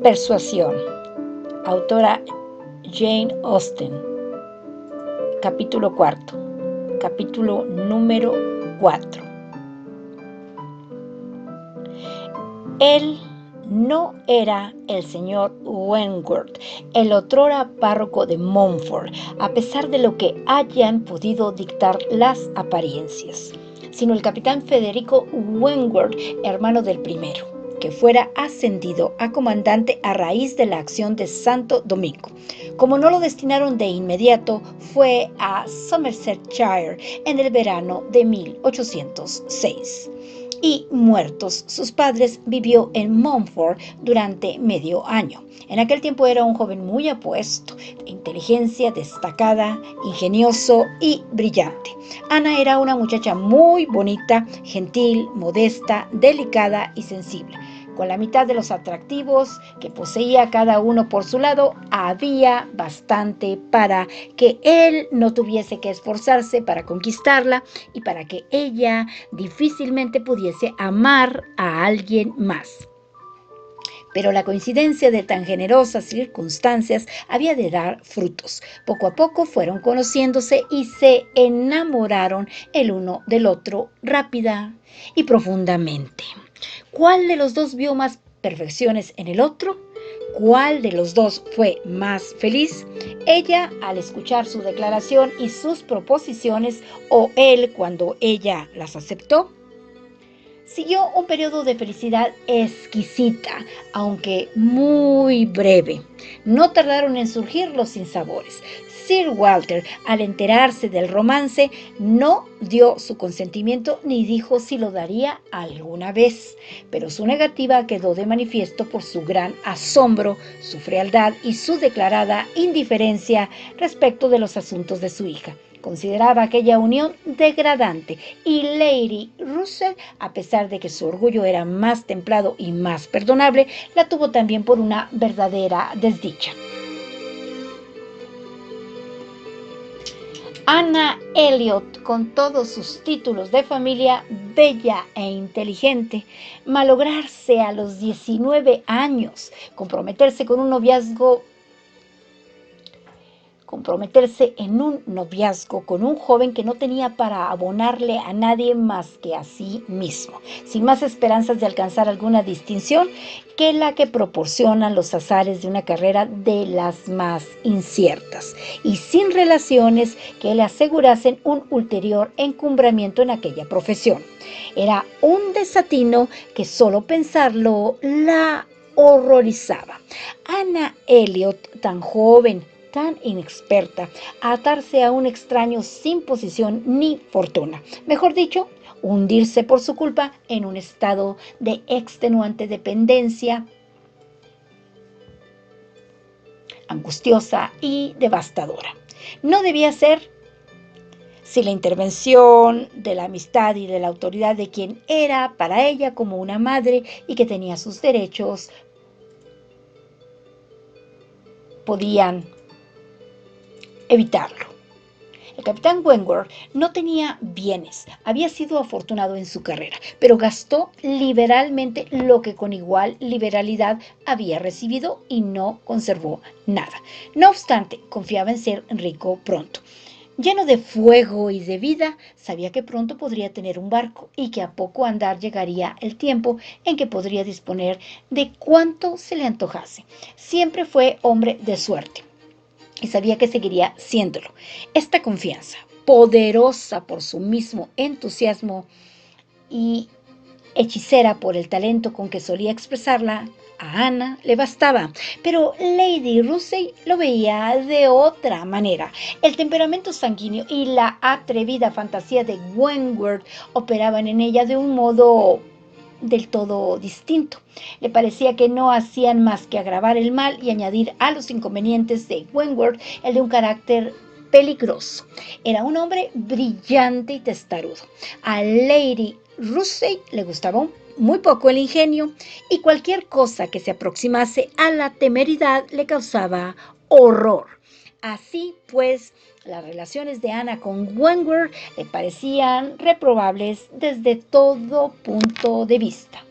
Persuasión. Autora Jane Austen. Capítulo 4. Capítulo número 4. Él no era el señor Wentworth, el otrora párroco de Montfort, a pesar de lo que hayan podido dictar las apariencias, sino el capitán Federico Wentworth, hermano del primero, que fuera ascendido a comandante a raíz de la acción de Santo Domingo. Como no lo destinaron de inmediato, fue a Somersetshire en el verano de 1806. Y muertos sus padres, vivió en Montfort durante medio año. En aquel tiempo era un joven muy apuesto, de inteligencia destacada, ingenioso y brillante. Ana era una muchacha muy bonita, gentil, modesta, delicada y sensible. Con la mitad de los atractivos que poseía cada uno por su lado, había bastante para que él no tuviese que esforzarse para conquistarla y para que ella difícilmente pudiese amar a alguien más. Pero la coincidencia de tan generosas circunstancias había de dar frutos. Poco a poco fueron conociéndose y se enamoraron el uno del otro rápida y profundamente. ¿Cuál de los dos vio más perfecciones en el otro? ¿Cuál de los dos fue más feliz? Ella al escuchar su declaración y sus proposiciones, o él cuando ella las aceptó. Siguió un periodo de felicidad exquisita, aunque muy breve. No tardaron en surgir los sinsabores. Sir Walter, al enterarse del romance, no dio su consentimiento ni dijo si lo daría alguna vez, pero su negativa quedó de manifiesto por su gran asombro, su frialdad y su declarada indiferencia respecto de los asuntos de su hija. Consideraba aquella unión degradante y Lady Russell, a pesar de que su orgullo era más templado y más perdonable, la tuvo también por una verdadera desdicha. Anna Elliot, con todos sus títulos de familia, bella e inteligente, malograrse a los 19 años, comprometerse en un noviazgo con un joven que no tenía para abonarle a nadie más que a sí mismo, sin más esperanzas de alcanzar alguna distinción que la que proporcionan los azares de una carrera de las más inciertas, y sin relaciones que le asegurasen un ulterior encumbramiento en aquella profesión. Era un desatino que solo pensarlo la horrorizaba. Anna Elliot, tan joven, tan inexperta, a atarse a un extraño sin posición ni fortuna. Mejor dicho, hundirse por su culpa en un estado de extenuante dependencia, angustiosa y devastadora. No debía ser si la intervención de la amistad y de la autoridad de quien era para ella como una madre y que tenía sus derechos, podían evitarlo. El capitán Wentworth no tenía bienes, había sido afortunado en su carrera, pero gastó liberalmente lo que con igual liberalidad había recibido y no conservó nada. No obstante, confiaba en ser rico pronto. Lleno de fuego y de vida, sabía que pronto podría tener un barco y que a poco andar llegaría el tiempo en que podría disponer de cuanto se le antojase. Siempre fue hombre de suerte y sabía que seguiría siéndolo. Esta confianza, poderosa por su mismo entusiasmo y hechicera por el talento con que solía expresarla, a Ana le bastaba, pero Lady Russell lo veía de otra manera. El temperamento sanguíneo y la atrevida fantasía de Wentworth operaban en ella de un modo del todo distinto. Le parecía que no hacían más que agravar el mal y añadir a los inconvenientes de Wentworth el de un carácter peligroso. Era un hombre brillante y testarudo. A Lady Russell le gustaba muy poco el ingenio y cualquier cosa que se aproximase a la temeridad le causaba horror. Así pues, las relaciones de Ana con Wentworth le parecían reprobables desde todo punto de vista.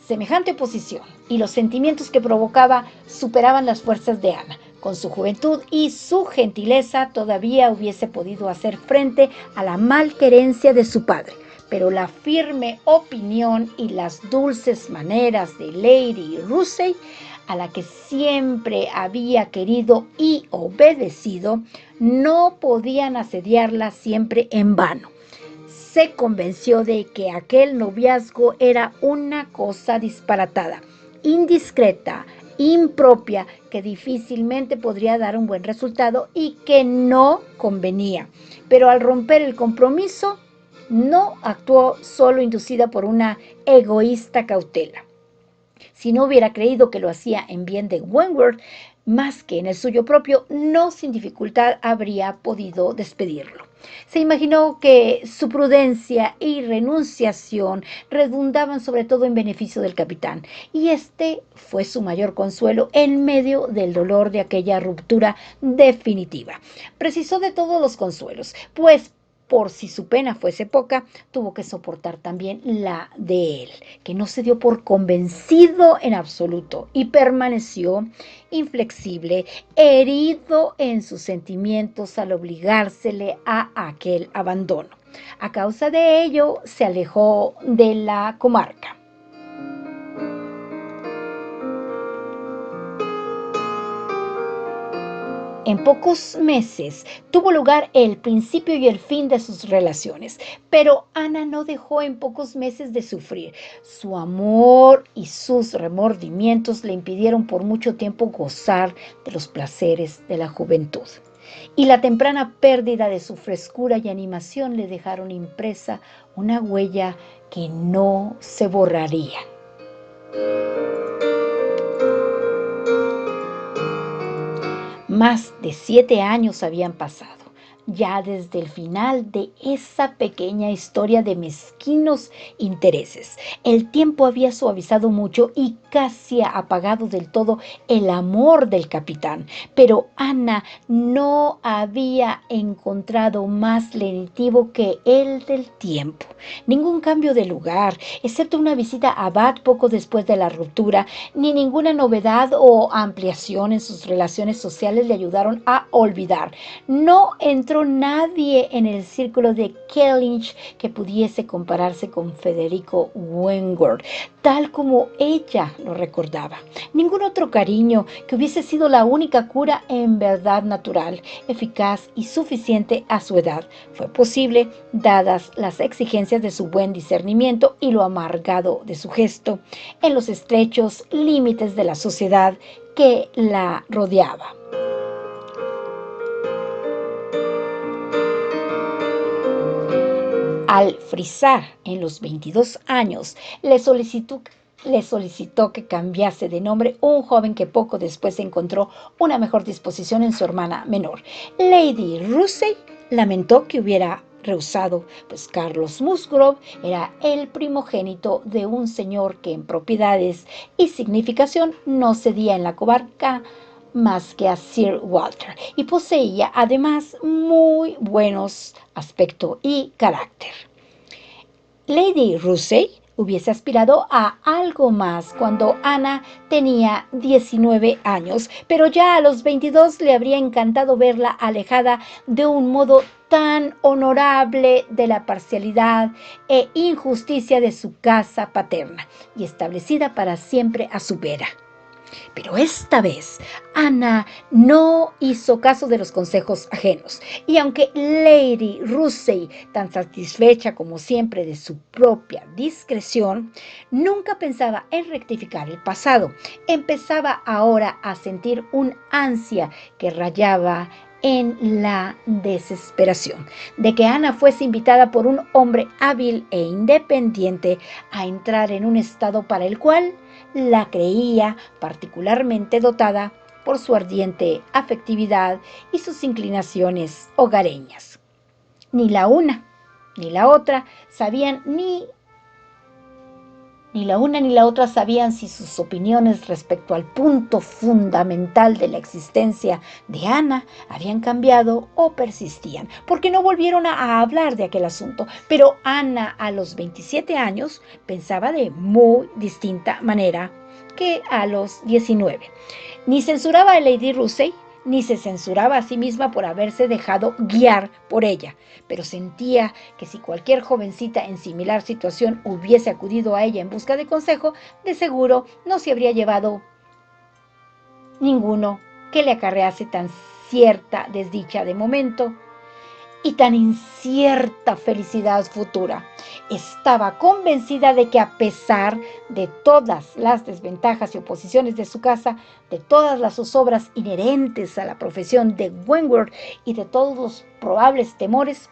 Semejante oposición y los sentimientos que provocaba superaban las fuerzas de Ana. Con su juventud y su gentileza todavía hubiese podido hacer frente a la malquerencia de su padre, pero la firme opinión y las dulces maneras de Lady Russell, a la que siempre había querido y obedecido, no podían asediarla siempre en vano. Se convenció de que aquel noviazgo era una cosa disparatada, indiscreta, impropia, que difícilmente podría dar un buen resultado y que no convenía. Pero al romper el compromiso, no actuó solo inducida por una egoísta cautela. Si no hubiera creído que lo hacía en bien de Wentworth, más que en el suyo propio, no sin dificultad habría podido despedirlo. Se imaginó que su prudencia y renunciación redundaban sobre todo en beneficio del capitán, y este fue su mayor consuelo en medio del dolor de aquella ruptura definitiva. Precisó de todos los consuelos, pues por si su pena fuese poca, tuvo que soportar también la de él, que no se dio por convencido en absoluto y permaneció inflexible, herido en sus sentimientos al obligársele a aquel abandono. A causa de ello, se alejó de la comarca. En pocos meses tuvo lugar el principio y el fin de sus relaciones, pero Ana no dejó en pocos meses de sufrir. Su amor y sus remordimientos le impidieron por mucho tiempo gozar de los placeres de la juventud. Y la temprana pérdida de su frescura y animación le dejaron impresa una huella que no se borraría. Más de 7 años habían pasado, ya desde el final de esa pequeña historia de mezquinos intereses. El tiempo había suavizado mucho y casi apagado del todo el amor del capitán, pero Ana no había encontrado más lenitivo que el del tiempo. Ningún cambio de lugar, excepto una visita a Bath poco después de la ruptura, ni ninguna novedad o ampliación en sus relaciones sociales le ayudaron a olvidar. No entró nadie en el círculo de Kellynch que pudiese compararse con Federico Wentworth, tal como ella lo recordaba. Ningún otro cariño que hubiese sido la única cura en verdad natural, eficaz y suficiente a su edad fue posible, dadas las exigencias de su buen discernimiento y lo amargado de su gesto, en los estrechos límites de la sociedad que la rodeaba. Al frisar en los 22 años, le solicitó que cambiase de nombre un joven que poco después encontró una mejor disposición en su hermana menor. Lady Russell lamentó que hubiera rehusado, pues Carlos Musgrove era el primogénito de un señor que en propiedades y significación no cedía en la comarca más que a Sir Walter, y poseía además muy buenos aspecto y carácter. Lady Russell hubiese aspirado a algo más cuando Ana tenía 19 años, pero ya a los 22 le habría encantado verla alejada de un modo tan honorable de la parcialidad e injusticia de su casa paterna y establecida para siempre a su vera. Pero esta vez Ana no hizo caso de los consejos ajenos, y aunque Lady Russell, tan satisfecha como siempre de su propia discreción, nunca pensaba en rectificar el pasado, empezaba ahora a sentir un ansia que rayaba en la desesperación de que Ana fuese invitada por un hombre hábil e independiente a entrar en un estado para el cual la creía particularmente dotada por su ardiente afectividad y sus inclinaciones hogareñas. Ni la una ni la otra sabían ni Ni la una ni la otra sabían si sus opiniones respecto al punto fundamental de la existencia de Ana habían cambiado o persistían, porque no volvieron a hablar de aquel asunto. Pero Ana, a los 27 años, pensaba de muy distinta manera que a los 19. Ni censuraba a Lady Russell, ni se censuraba a sí misma por haberse dejado guiar por ella, pero sentía que si cualquier jovencita en similar situación hubiese acudido a ella en busca de consejo, de seguro no se habría llevado ninguno que le acarrease tan cierta desdicha de momento y tan incierta felicidad futura. Estaba convencida de que, a pesar de todas las desventajas y oposiciones de su casa, de todas las zozobras inherentes a la profesión de Wentworth y de todos los probables temores,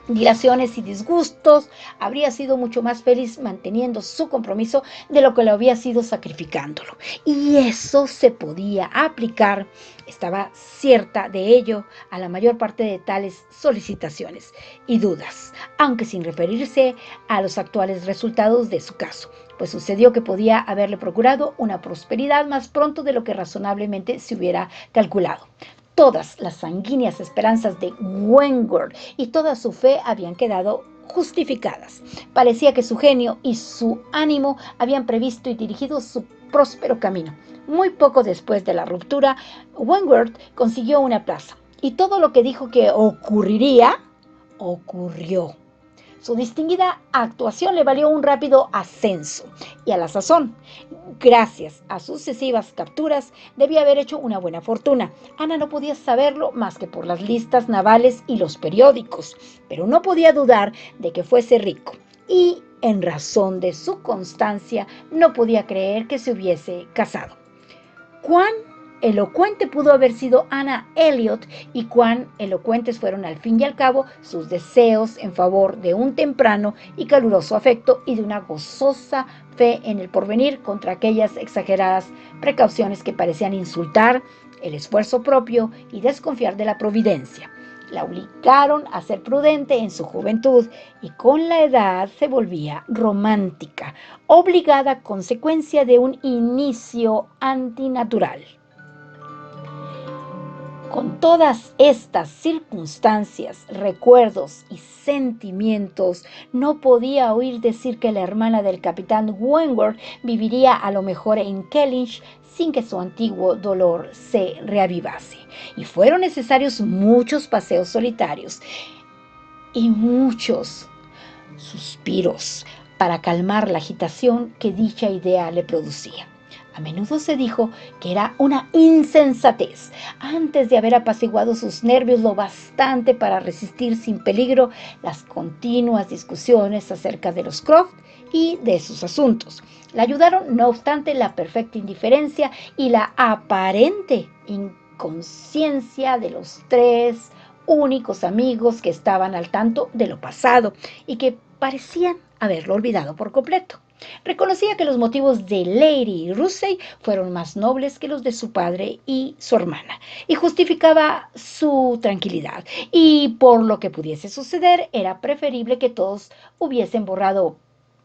dilaciones y disgustos, habría sido mucho más feliz manteniendo su compromiso de lo que lo había sido sacrificándolo. Y eso se podía aplicar, estaba cierta de ello, a la mayor parte de tales solicitaciones y dudas, aunque sin referirse a los actuales resultados de su caso, pues sucedió que podía haberle procurado una prosperidad más pronto de lo que razonablemente se hubiera calculado. Todas las sanguíneas esperanzas de Wentworth y toda su fe habían quedado justificadas. Parecía que su genio y su ánimo habían previsto y dirigido su próspero camino. Muy poco después de la ruptura, Wentworth consiguió una plaza, y todo lo que dijo que ocurriría, ocurrió. Su distinguida actuación le valió un rápido ascenso, y a la sazón, gracias a sucesivas capturas, debía haber hecho una buena fortuna. Ana no podía saberlo más que por las listas navales y los periódicos, pero no podía dudar de que fuese rico, y en razón de su constancia no podía creer que se hubiese casado. ¿Cuán elocuente pudo haber sido Anna Elliot y cuán elocuentes fueron al fin y al cabo sus deseos en favor de un temprano y caluroso afecto y de una gozosa fe en el porvenir contra aquellas exageradas precauciones que parecían insultar el esfuerzo propio y desconfiar de la providencia. La obligaron a ser prudente en su juventud y con la edad se volvía romántica, obligada a consecuencia de un inicio antinatural. Con todas estas circunstancias, recuerdos y sentimientos, no podía oír decir que la hermana del capitán Wentworth viviría a lo mejor en Kellynch sin que su antiguo dolor se reavivase. Y fueron necesarios muchos paseos solitarios y muchos suspiros para calmar la agitación que dicha idea le producía. A menudo se dijo que era una insensatez, antes de haber apaciguado sus nervios lo bastante para resistir sin peligro las continuas discusiones acerca de los Croft y de sus asuntos. La ayudaron, no obstante, la perfecta indiferencia y la aparente inconsciencia de los tres únicos amigos que estaban al tanto de lo pasado y que parecían haberlo olvidado por completo. Reconocía que los motivos de Lady Russell fueron más nobles que los de su padre y su hermana, y justificaba su tranquilidad, y por lo que pudiese suceder, era preferible que todos hubiesen borrado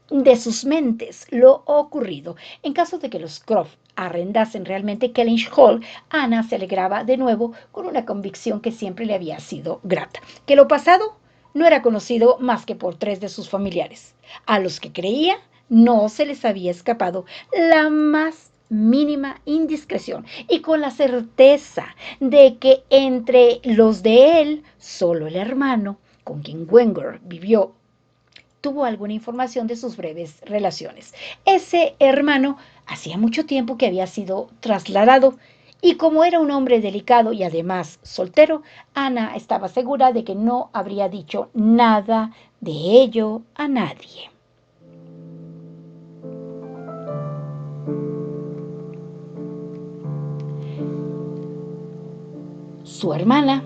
de sus mentes lo ocurrido. En caso de que los Croft arrendasen realmente Kellynch Hall, Ana se alegraba de nuevo con una convicción que siempre le había sido grata, que lo pasado no era conocido más que por tres de sus familiares, a los que creía no se les había escapado la más mínima indiscreción, y con la certeza de que entre los de él, solo el hermano, con quien Wentworth vivió, tuvo alguna información de sus breves relaciones. Ese hermano hacía mucho tiempo que había sido trasladado, y como era un hombre delicado y además soltero, Ana estaba segura de que no habría dicho nada de ello a nadie. Su hermana,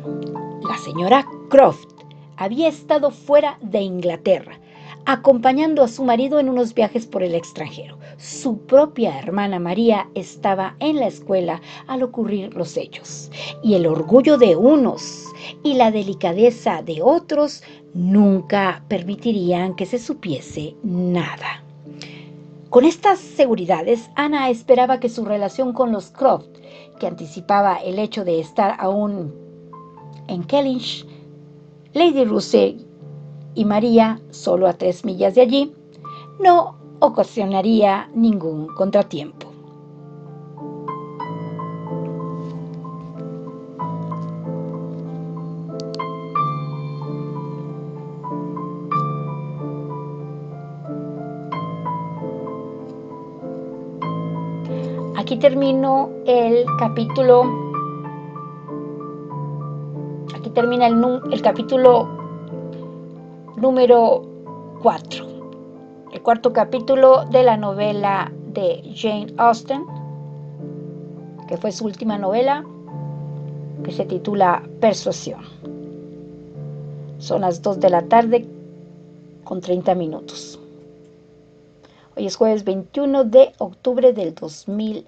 la señora Croft, había estado fuera de Inglaterra, acompañando a su marido en unos viajes por el extranjero. Su propia hermana María estaba en la escuela al ocurrir los hechos, y el orgullo de unos y la delicadeza de otros nunca permitirían que se supiese nada. Con estas seguridades, Anna esperaba que su relación con los Croft, que anticipaba el hecho de estar aún en Kellynch, Lady Russell y María, solo a 3 millas de allí, no ocasionaría ningún contratiempo. Aquí termino el capítulo. Aquí termina el capítulo número 4. El cuarto capítulo de la novela de Jane Austen, que fue su última novela, que se titula Persuasión. Son las 2 de la tarde con 30 minutos. Hoy es jueves 21 de octubre del 2021.